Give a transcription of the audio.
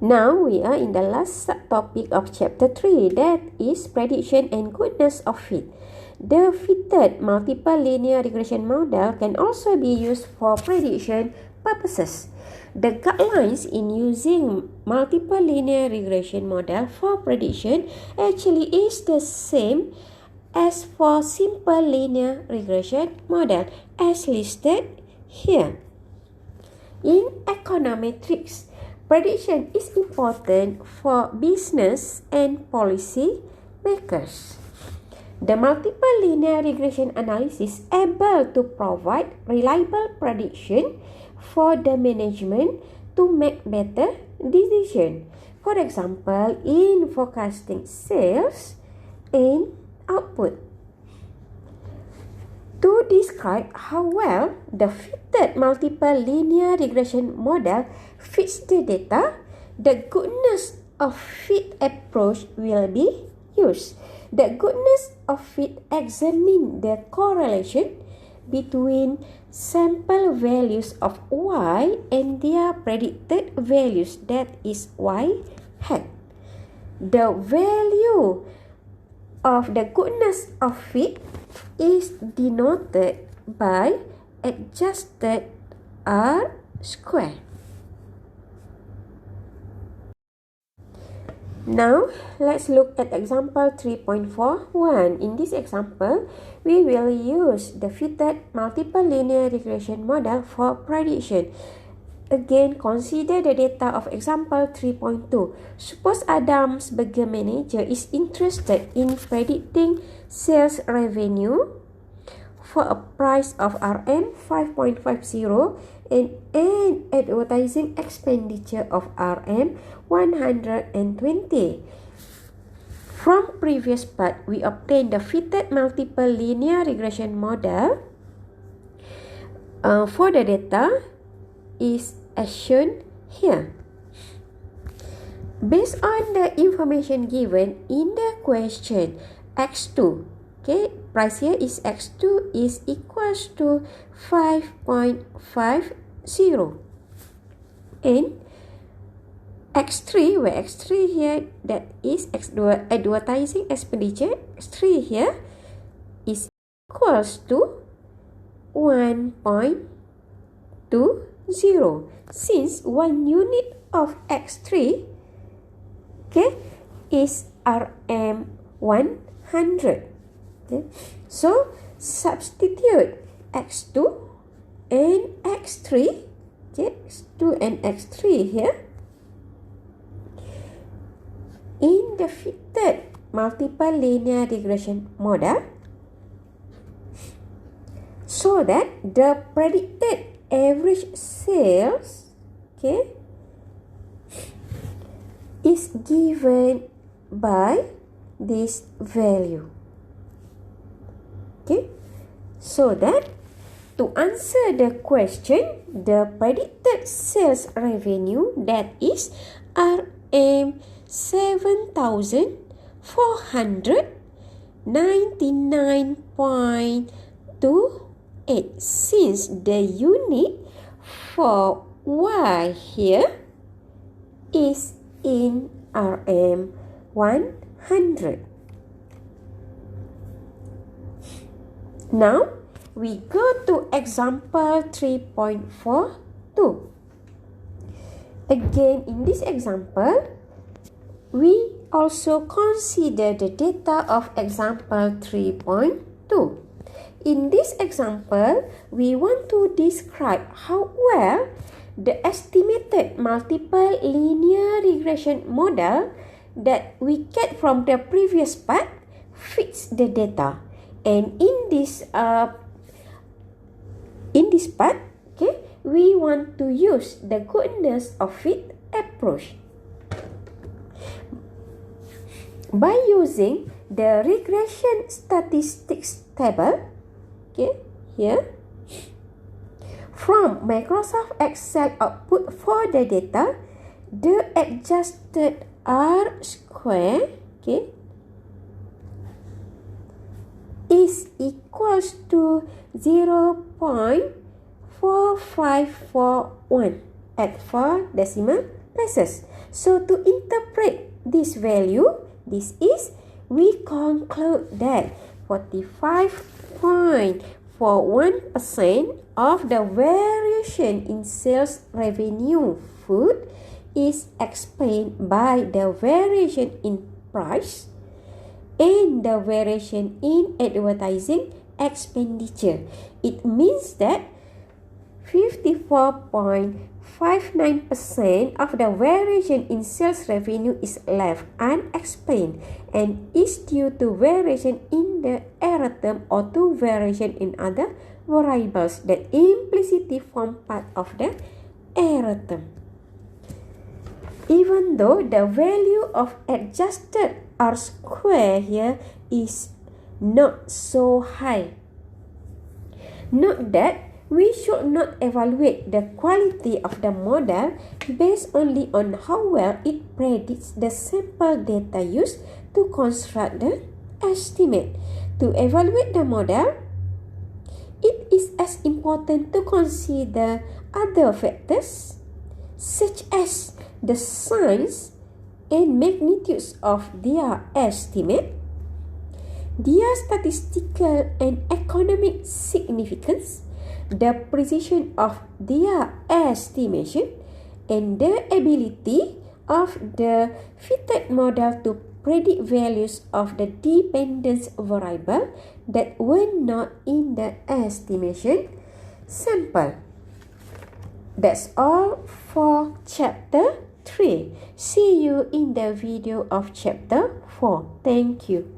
Now we are in the last subtopic of chapter 3, that is prediction and goodness of fit. The fitted multiple linear regression model can also be used for prediction purposes. The guidelines in using multiple linear regression model for prediction actually is the same as for simple linear regression model as listed here. In econometrics, prediction is important for business and policy makers. The multiple linear regression analysis is able to provide reliable prediction for the management to make better decisions. For example, in forecasting sales and output. To describe how well the fitted multiple linear regression model fits the data, the goodness of fit approach will be used. The goodness of fit examines the correlation between sample values of y and their predicted values, that is y hat. The value of the goodness of fit is denoted by adjusted R square. Now, let's look at example 3.41. In this example, we will use the fitted multiple linear regression model for prediction. Again, consider the data of example 3.2. Suppose Adam's burger manager is interested in predicting sales revenue for a price of Rm 5.50 and an advertising expenditure of Rm 120. From previous part, we obtained the fitted multiple linear regression model for the data is as shown here. Based on the information given in the question, x2, okay, price here is x2 is equals to 5.50 and x3, where x3 here, that is advertising expenditure, x3 here is equals to 1.20. Since 1 unit of x3, okay, is Rm 100. Okay, so substitute x2 and x3, okay, x2 and x3 here in the fitted multiple linear regression model, so that the predicted average sales, okay, is given by this value. Okay, so that to answer the question, the predicted sales revenue, that is Rm 7,499.28, since the unit for y here is in Rm 100. Now, we go to example 3.42. Again, in this example, we also consider the data of example 3.2. In this example, we want to describe how well the estimated multiple linear regression model that we get from the previous part fits the data. And in this part, okay, we want to use the goodness of fit approach. By using the regression statistics table, okay, here, from Microsoft Excel output for the data, the adjusted R square, okay, is equals to 0.4541 at 4 decimal places. So to interpret this value, we conclude that 45.41% of the variation in sales revenue food is explained by the variation in price and the variation in advertising expenditure. It means that 54.59% of the variation in sales revenue is left unexplained and is due to variation in the error term or to variation in other variables that implicitly form part of the error term. Even though the value of adjusted R square here is not so high, note that we should not evaluate the quality of the model based only on how well it predicts the sample data used to construct the estimate. To evaluate the model, it is as important to consider other factors such as the size and magnitudes of their estimate, their statistical and economic significance, the precision of their estimation, and the ability of the fitted model to predict values of the dependence variable that were not in the estimation sample. That's all for chapter 3. See you in the video of chapter 4. Thank you.